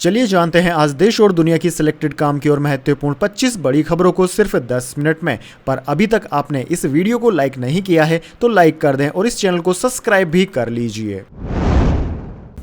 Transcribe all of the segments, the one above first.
चलिए जानते हैं आज देश और दुनिया की सिलेक्टेड काम की और महत्वपूर्ण 25 बड़ी खबरों को सिर्फ 10 मिनट में। पर अभी तक आपने इस वीडियो को लाइक नहीं किया है तो लाइक कर दें और इस चैनल को सब्सक्राइब भी कर लीजिए।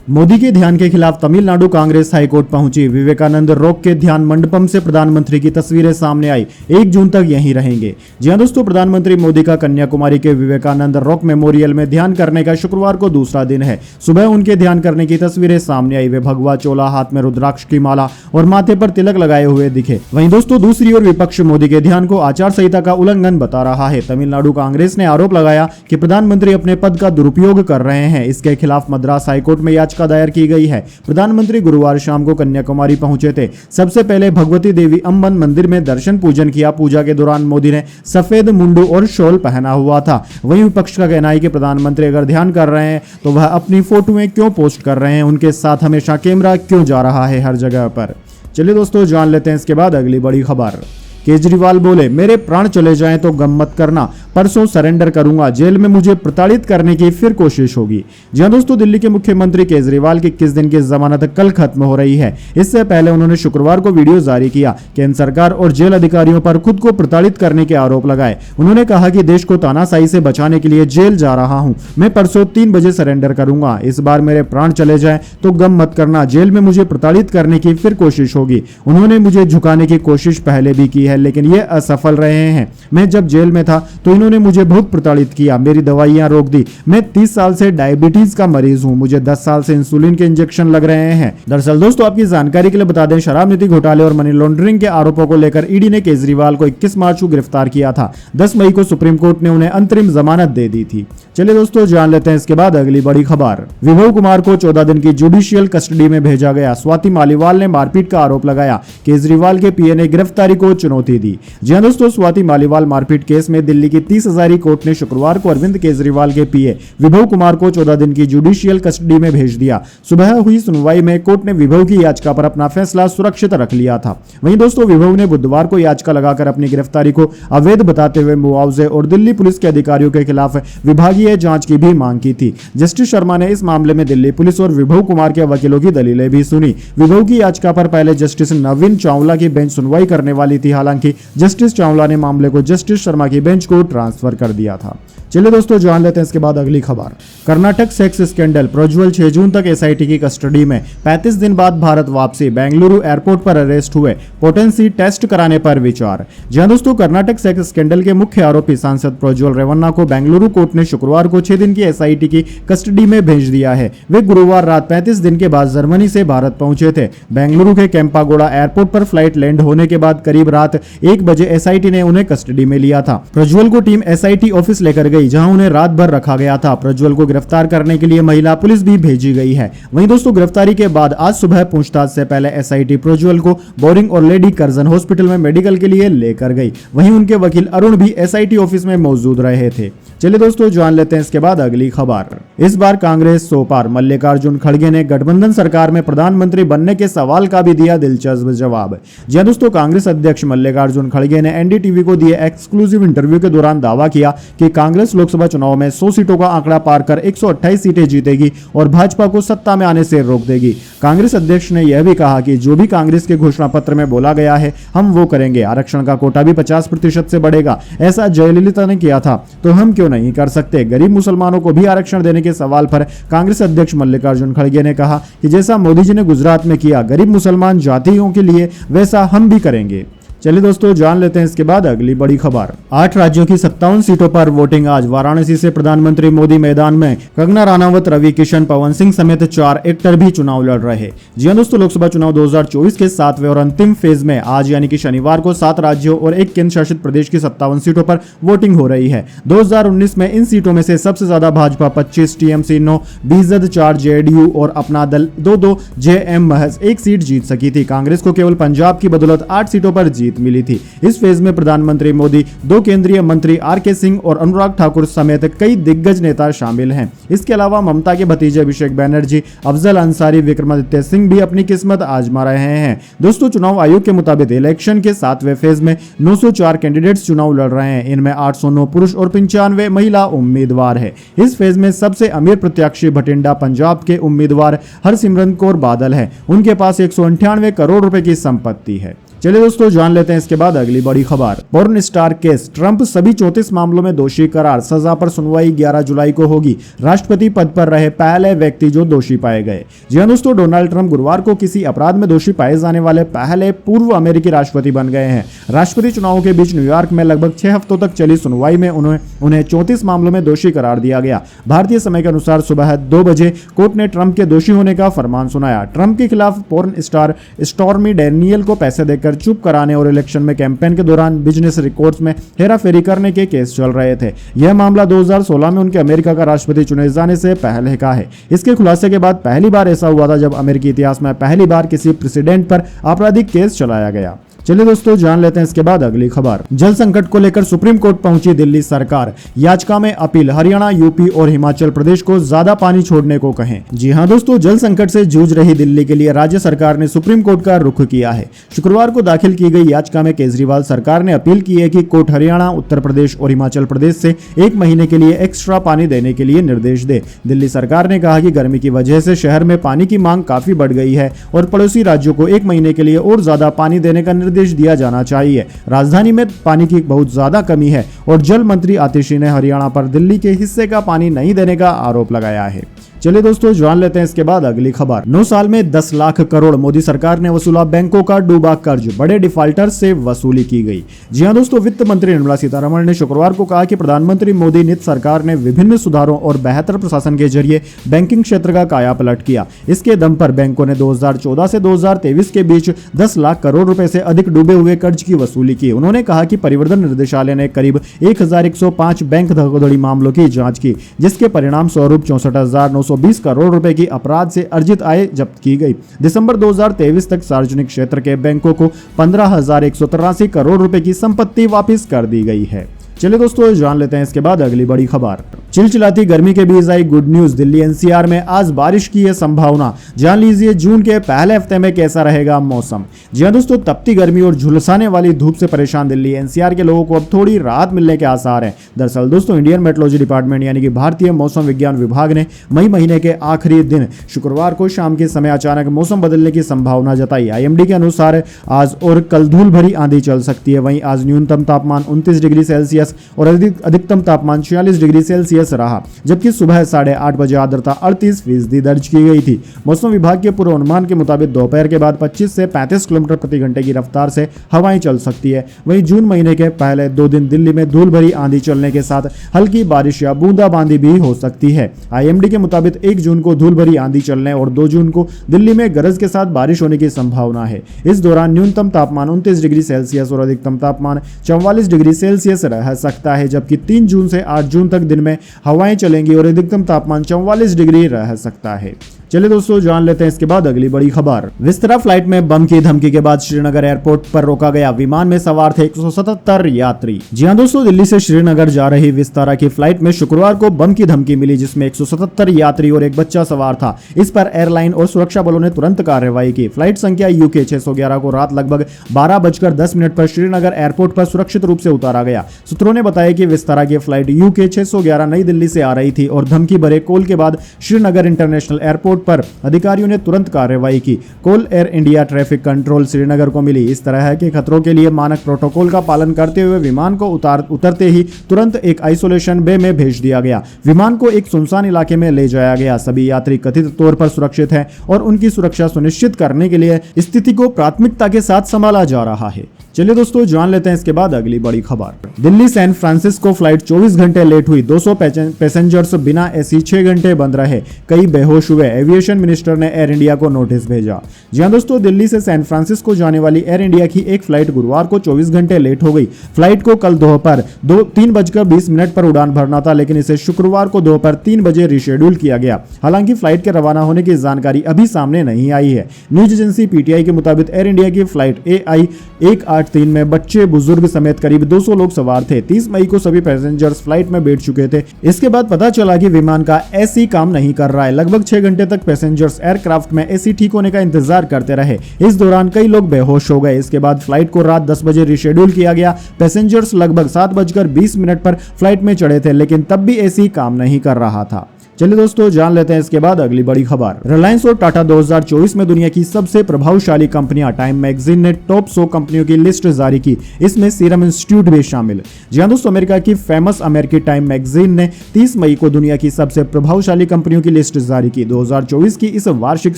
मोदी के ध्यान के खिलाफ तमिलनाडु कांग्रेस हाईकोर्ट पहुंची। विवेकानंद रॉक के ध्यान मंडपम से प्रधानमंत्री की तस्वीरें सामने आई। 1 जून तक यहीं रहेंगे। जी हां दोस्तों, प्रधानमंत्री मोदी का कन्याकुमारी के विवेकानंद रॉक मेमोरियल में ध्यान करने का शुक्रवार को दूसरा दिन है। सुबह उनके ध्यान करने की तस्वीरें सामने आई। वे भगवा चोला, हाथ में रुद्राक्ष की माला और माथे पर तिलक लगाए हुए दिखे। वहीं दोस्तों दूसरी ओर विपक्ष मोदी के ध्यान को आचार संहिता का उल्लंघन बता रहा है। तमिलनाडु कांग्रेस ने आरोप लगाया कि प्रधानमंत्री अपने पद का दुरुपयोग कर रहे हैं। इसके खिलाफ मद्रास हाईकोर्ट में याचिका दायर की गई है। प्रधानमंत्री गुरुवार शाम को कन्याकुमारी पहुंचे थे। सबसे पहले भगवती देवी अम्बन मंदिर में दर्शन पूजन किया। पूजा के दौरान मोदी ने सफेद मुंडू और शॉल पहना हुआ था। वहीं विपक्ष का कहना है कि प्रधानमंत्री अगर ध्यान कर रहे हैं तो वह अपनी फोटोएं क्यों पोस्ट कर रहे हैं, उनके साथ हमेशा कैमरा क्यों जा रहा है हर जगह पर। चलिए दोस्तों जान लेते हैं इसके बाद अगली बड़ी खबर। केजरीवाल बोले, मेरे प्राण चले जाएं तो गम मत करना, परसों सरेंडर करूंगा, जेल में मुझे प्रताड़ित करने की फिर कोशिश होगी। जी हां दोस्तों, दिल्ली के मुख्यमंत्री केजरीवाल की 21 दिन की जमानत कल खत्म हो रही है। इससे पहले उन्होंने शुक्रवार को वीडियो जारी किया। केंद्र सरकार और जेल अधिकारियों पर खुद को प्रताड़ित करने के आरोप लगाए। उन्होंने कहा कि देश को तानाशाही से बचाने के लिए जेल जा रहा हूं। मैं परसों 3 बजे सरेंडर करूंगा। इस बार मेरे प्राण चले जाएं तो गम मत करना, जेल में मुझे प्रताड़ित करने की फिर कोशिश होगी। उन्होंने मुझे झुकाने की कोशिश पहले भी की है लेकिन ये असफल रहे हैं। मैं जब जेल में था तो इन्होंने मुझे बहुत प्रताड़ित किया, मेरी दवाइयां रोक दी। मैं 30 साल से डायबिटीज का मरीज हूं। मुझे 10 साल से इंसुलिन के इंजेक्शन लग रहे हैं। दरअसल दोस्तों आपकी जानकारी के लिए बता दें, शराब नीति घोटाले और मनी लॉन्ड्रिंग के आरोपों को लेकर ईडी ने केजरीवाल को 21 मार्च को गिरफ्तार किया था। 10 मई को सुप्रीम कोर्ट ने उन्हें अंतरिम जमानत दे दी थी। चलिए दोस्तों जान लेते हैं इसके बाद अगली बड़ी खबर। विभव कुमार को 14 दिन की जुडिशियल कस्टडी में भेजा गया। स्वाति मालीवाल ने मारपीट का आरोप लगाया। केजरीवाल के पीए ने गिरफ्तारी को चुनौती दी। जी हां दोस्तों, स्वाति मालीवाल मारपीट केस में दिल्ली की 30 हजारी कोर्ट ने शुक्रवार को अरविंद केजरीवाल के पीए विभव कुमार को 14 दिन की जुडिशियल कस्टडी में भेज दिया। सुबह हुई सुनवाई में कोर्ट ने विभव की याचिका पर अपना फैसला सुरक्षित रख लिया था। वहीं दोस्तों विभव ने बुधवार को याचिका लगाकर अपनी गिरफ्तारी को अवैध बताते हुए मुआवजे और दिल्ली पुलिस के अधिकारियों के खिलाफ विभागीय जांच की भी मांग की थी। जस्टिस शर्मा ने इस मामले में दिल्ली पुलिस और विभव कुमार के वकीलों की दलीलें भी सुनी। विभव की याचिका पर पहले जस्टिस नवीन चावला की बेंच सुनवाई करने वाली थी। हालांकि जस्टिस चावला ने मामले को जस्टिस शर्मा की बेंच को ट्रांसफर कर दिया था। चलिए दोस्तों जान लेते हैं इसके बाद अगली खबर। कर्नाटक सेक्स स्कैंडल, प्रज्वल 6 जून तक एसआईटी की कस्टडी में। 35 दिन बाद भारत वापसी, बेंगलुरु एयरपोर्ट पर अरेस्ट हुए। पोटेंसी टेस्ट कराने पर विचार। जी हां दोस्तों, कर्नाटक सेक्स स्कैंडल के मुख्य आरोपी सांसद प्रज्वल रेवन्ना को बेंगलुरु कोर्ट ने शुक्रवार को 6 दिन की एसआईटी की कस्टडी में भेज दिया है। वे गुरुवार रात 35 दिन के बाद जर्मनी से भारत पहुंचे थे। बेंगलुरु के केंपागोड़ा एयरपोर्ट पर फ्लाइट लैंड होने के बाद करीब रात 1 बजे एसआईटी ने उन्हें कस्टडी में लिया था। प्रज्वल को टीम एसआईटी ऑफिस लेकर गई जहां उन्हें रात भर रखा गया था। प्रज्वल को गिरफ्तार करने के लिए महिला पुलिस भी भेजी गई है। वहीं दोस्तों गिरफ्तारी के बाद आज सुबह पूछताछ से पहले एसआईटी प्रज्वल को बोरिंग और लेडी कर्जन हॉस्पिटल में मेडिकल के लिए लेकर गई। वहीं उनके वकील अरुण भी एसआईटी ऑफिस में मौजूद रहे थे। चलिए दोस्तों जान लेते हैं इसके बाद अगली खबर। इस बार कांग्रेस सो पार, मल्लिकार्जुन खड़गे ने गठबंधन सरकार में प्रधानमंत्री बनने के सवाल का भी दिया दिलचस्प जवाब। जी हां दोस्तों, कांग्रेस अध्यक्ष मल्लिकार्जुन खड़गे ने एनडीटीवी को दिए एक्सक्लूसिव इंटरव्यू के दौरान दावा किया कि कांग्रेस लोकसभा चुनाव में 100 सीटों का आंकड़ा पार कर 128 सीटें जीतेगी और भाजपा को सत्ता में आने से रोक देगी। कांग्रेस अध्यक्ष ने यह भी कहा कि जो भी कांग्रेस के घोषणा पत्र में बोला गया है हम वो करेंगे। आरक्षण का कोटा भी 50% से बढ़ेगा। ऐसा जयललिता ने किया था तो हम क्यों नहीं कर सकते। गरीब मुसलमानों को भी आरक्षण देने के सवाल पर कांग्रेस अध्यक्ष मल्लिकार्जुन खड़गे ने कहा कि जैसा मोदी जी ने गुजरात में किया गरीब मुसलमान जातियों के लिए, वैसा हम भी करेंगे। चलिए दोस्तों जान लेते हैं इसके बाद अगली बड़ी खबर। 8 राज्यों की 57 सीटों पर वोटिंग आज। वाराणसी से प्रधानमंत्री मोदी मैदान में। कंगना रनावत, रवि किशन, पवन सिंह समेत 4 एक्टर भी चुनाव लड़ रहे। जी हां दोस्तों, लोकसभा चुनाव 2024 के 7वें और अंतिम फेज में आज यानी कि शनिवार को 7 राज्यों और 1 केंद्र शासित प्रदेश की 57 सीटों पर वोटिंग हो रही है। 2019 में इन सीटों में से सबसे ज्यादा भाजपा 25, टीएमसी 9, बीजेड 4, जेडीयू और अपना दल 2-2, जेएम महज 1 सीट जीत सकी थी। कांग्रेस को केवल पंजाब की बदौलत 8 सीटों पर जीत जीत मिली थी। इस फेज में प्रधानमंत्री मोदी, 2 केंद्रीय मंत्री आर.के. सिंह और अनुराग ठाकुर समेत कई दिग्गज नेता शामिल हैं। इसके अलावा ममता के भतीजे अभिषेक बैनर्जी, अफजल अंसारी, विक्रमादित्य सिंह भी अपनी किस्मत आजमा रहे हैं। दोस्तों, चुनाव आयोग के मुताबिक इलेक्शन के 7वें फेज में 904 कैंडिडेट्स चुनाव लड़ रहे हैं। इनमें 809 पुरुष और 95 महिला उम्मीदवार है। इस फेज में सबसे अमीर प्रत्याशी भटिंडा पंजाब के उम्मीदवार हरसिमरत कौर बादल है। उनके पास 198 करोड़ रुपए की संपत्ति है। चलिए दोस्तों, जान लेते हैं इसके बाद अगली बड़ी खबर। पोर्न स्टार केस, ट्रंप सभी 34 मामलों में दोषी करार, सजा पर सुनवाई 11 जुलाई को होगी। राष्ट्रपति पद पर रहे पहले व्यक्ति जो दोषी पाए गए। जी हां दोस्तों, डोनाल्ड ट्रंप गुरुवार को किसी अपराध में दोषी पाए जाने वाले पहले पूर्व अमेरिकी राष्ट्रपति बन गए हैं। राष्ट्रपति चुनावों के बीच न्यूयॉर्क में लगभग 6 हफ्तों तक चली सुनवाई में उन्हें 34 मामलों में दोषी करार दिया गया। भारतीय समय के अनुसार सुबह 2 बजे कोर्ट ने ट्रंप के दोषी होने का फरमान सुनाया। ट्रंप के खिलाफ पोर्न स्टार स्टॉर्मी डैनियल को पैसे देकर चुप कराने और इलेक्शन में कैंपेन के दौरान बिजनेस रिकॉर्ड्स में हेराफेरी करने के केस चल रहे थे। यह मामला 2016 में उनके अमेरिका का राष्ट्रपति चुने जाने से पहले का है। इसके खुलासे के बाद पहली बार ऐसा हुआ था जब अमेरिकी इतिहास में पहली बार किसी प्रेसिडेंट पर आपराधिक केस चलाया गया। चलिए दोस्तों, जान लेते हैं इसके बाद अगली खबर। जल संकट को लेकर सुप्रीम कोर्ट पहुंची दिल्ली सरकार, याचिका में अपील, हरियाणा, यूपी और हिमाचल प्रदेश को ज्यादा पानी छोड़ने को कहें। जी हां दोस्तों, जल संकट से जूझ रही दिल्ली के लिए राज्य सरकार ने सुप्रीम कोर्ट का रुख किया है। शुक्रवार को दाखिल की गई याचिका में केजरीवाल सरकार ने अपील की है कि कोर्ट हरियाणा, उत्तर प्रदेश और हिमाचल प्रदेश से 1 महीने के लिए एक्स्ट्रा पानी देने के लिए निर्देश दे। दिल्ली सरकार ने कहा कि गर्मी की वजह से शहर में पानी की मांग काफी बढ़ गई है और पड़ोसी राज्यों को 1 महीने के लिए और ज्यादा पानी देने का निर्देश दिया जाना चाहिए। राजधानी में पानी की बहुत ज्यादा कमी है और जल मंत्री आतिशी ने हरियाणा पर दिल्ली के हिस्से का पानी नहीं देने का आरोप लगाया है। चलिए दोस्तों, जान लेते हैं इसके बाद अगली खबर। 9 साल में 10 लाख करोड़ मोदी सरकार ने वसूला बैंकों का डूबा कर्ज, बड़े डिफाल्टर से वसूली की गई। जी हां दोस्तों, वित्त मंत्री निर्मला सीतारमण ने शुक्रवार को कहा कि प्रधानमंत्री मोदी नीत सरकार ने विभिन्न सुधारों और बेहतर प्रशासन के जरिए बैंकिंग क्षेत्र का कायापलट किया। इसके दम पर बैंकों ने 2014 से 2023 के बीच 10 लाख करोड़ रुपए से अधिक डूबे हुए कर्ज की वसूली की। उन्होंने कहा कि परिवर्तन निदेशालय ने करीब 1105 बैंक धोखाधड़ी मामलों की जांच की, जिसके परिणाम स्वरूप 64,920 करोड़ रुपए की अपराध से अर्जित आय जब्त की गई। दिसंबर 2023 तक सार्वजनिक क्षेत्र के बैंकों को 15,183 करोड़ रुपए की संपत्ति वापस कर दी गई है। चलिए दोस्तों, जान लेते हैं इसके बाद अगली बड़ी खबर। चिलचिलाती गर्मी के बीच आई गुड न्यूज, दिल्ली एनसीआर में आज बारिश की है संभावना। जान लीजिए जून के पहले हफ्ते में कैसा रहेगा मौसम। जी हां दोस्तों, तपती गर्मी और झुलसाने वाली धूप से परेशान दिल्ली एनसीआर के लोगों को अब थोड़ी राहत मिलने के आसार हैं। दरअसल दोस्तों, इंडियन मेट्रोलॉजी डिपार्टमेंट यानी कि भारतीय मौसम विज्ञान विभाग ने मई महीने के आखिरी दिन शुक्रवार को शाम के समय अचानक मौसम बदलने की संभावना जताई। आईएमडी के अनुसार आज और कल धूल भरी आंधी चल सकती है। वहीं आज न्यूनतम तापमान 29 डिग्री सेल्सियस और अधिकतम तापमान 46 डिग्री सेल्सियस रहा, जबकि सुबह 8:30 बजे आर्द्रता 38% दर्ज की गई थी। मौसम विभाग के पूर्वानुमान के मुताबिक दोपहर के बाद 25 से 35 किलोमीटर प्रति घंटे की रफ्तार से हवाएं चल सकती है। वहीं जून महीने के पहले 2 दिन दिल्ली में धूल भरी आंधी चलने के साथ हल्की बारिश या बूंदाबांदी भी हो सकती है। आईएमडी के मुताबिक 1 जून को धूल भरी आंधी चलने और 2 जून को दिल्ली में गरज के साथ बारिश होने की संभावना है। इस दौरान न्यूनतम तापमान 29 डिग्री सेल्सियस और अधिकतम तापमान 44 डिग्री सेल्सियस रह सकता है, जबकि 3 जून से 8 जून तक दिन में हवाएं चलेंगी और अधिकतम तापमान 44 डिग्री रह सकता है। चलिए दोस्तों, जान लेते हैं इसके बाद अगली बड़ी खबर। विस्तारा फ्लाइट में बम की धमकी के बाद श्रीनगर एयरपोर्ट पर रोका गया, विमान में सवार थे 177 यात्री। जी हां दोस्तों, दिल्ली से श्रीनगर जा रही विस्तारा की फ्लाइट में शुक्रवार को बम की धमकी मिली, जिसमें 177 यात्री और एक बच्चा सवार था। इस पर एयरलाइन और सुरक्षा बलों ने तुरंत कार्रवाई की। फ्लाइट संख्या UK 611 को रात लगभग 12:10 पर श्रीनगर एयरपोर्ट पर सुरक्षित रूप से उतारा गया। सूत्रों ने बताया कि विस्तारा की फ्लाइट UK 611 नई दिल्ली से आ रही थी और धमकी भरे कॉल के बाद श्रीनगर इंटरनेशनल एयरपोर्ट पर अधिकारियों ने तुरंत कार्रवाई की। Call air India traffic control Srinagar को मिली। इस तरह के खतरों के लिए मानक प्रोटोकॉल का पालन करते हुए विमान को उतरते ही तुरंत एक आइसोलेशन बे में भेज दिया गया। विमान को एक सुनसान इलाके में ले जाया गया। सभी यात्री कथित तौर पर सुरक्षित हैं और उनकी सुरक्षा सुनिश्चित करने के लिए स्थिति को प्राथमिकता के साथ संभाला जा रहा है। चलिए दोस्तों, जान लेते हैं इसके बाद अगली बड़ी खबर। दिल्ली सैन फ्रांसिस्को फ्लाइट 24 घंटे लेट हुई, 200 पैसेंजर्स बिना एसी 6 घंटे बंद रहे, कई बेहोश हुए। एविएशन मिनिस्टर ने एयर इंडिया को नोटिस भेजा। जी हां दोस्तों, दिल्ली से सैन फ्रांसिस्को जाने वाली एयर इंडिया की एक फ्लाइट गुरुवार को 24 घंटे लेट हो गई। फ्लाइट को कल दोपहर 3:20 पर उड़ान भरना था, लेकिन इसे शुक्रवार को दोपहर 3 बजे रिशेड्यूल किया गया। हालांकि फ्लाइट के रवाना होने की जानकारी अभी सामने नहीं आई है। न्यूज एजेंसी PTI के मुताबिक एयर इंडिया की फ्लाइट AI 18 एयरक्राफ्ट 3 में बच्चे बुजुर्ग समेत करीब 200 लोग सवार थे। 30 मई को सभी पैसेंजर्स फ्लाइट में बैठ चुके थे। इसके बाद पता चला कि विमान का एसी काम नहीं कर रहा है। लगभग 6 घंटे तक पैसेंजर्स एयरक्राफ्ट में एसी ठीक होने का इंतजार करते रहे। इस दौरान कई लोग बेहोश हो गए। इसके बाद फ्लाइट को रात 10 बजे रिशेड्यूल किया गया। पैसेंजर्स लगभग 7:20 पर फ्लाइट में चढ़े थे, लेकिन तब भी एसी काम नहीं कर रहा था। चलिए दोस्तों, जान लेते हैं इसके बाद अगली बड़ी खबर। रिलायंस और टाटा 2024 में दुनिया की सबसे प्रभावशाली कंपनियां। टाइम मैगजीन ने टॉप 100 कंपनियों की लिस्ट जारी की। इसमें सीरम इंस्टीट्यूट भी शामिल। जी हां दोस्तों, अमेरिका की फेमस अमेरिकी टाइम मैगजीन ने 30 मई को दुनिया की सबसे प्रभावशाली कंपनियों की लिस्ट जारी की। 2024 की इस वार्षिक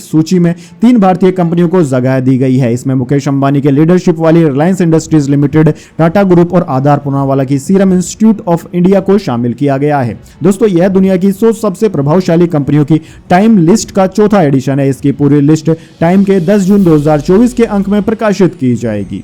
सूची में 3 भारतीय कंपनियों को जगह दी गई है। इसमें मुकेश अंबानी के लीडरशिप वाली Reliance industries limited, Tata group और आधार पूनावाला की सीरम इंस्टीट्यूट ऑफ इंडिया को शामिल किया गया है। दोस्तों, यह दुनिया की 100 सबसे प्रभावशाली कंपनियों की टाइम लिस्ट का चौथा एडिशन है। इसकी पूरी लिस्ट टाइम के 10 जून 2024 के अंक में प्रकाशित की जाएगी।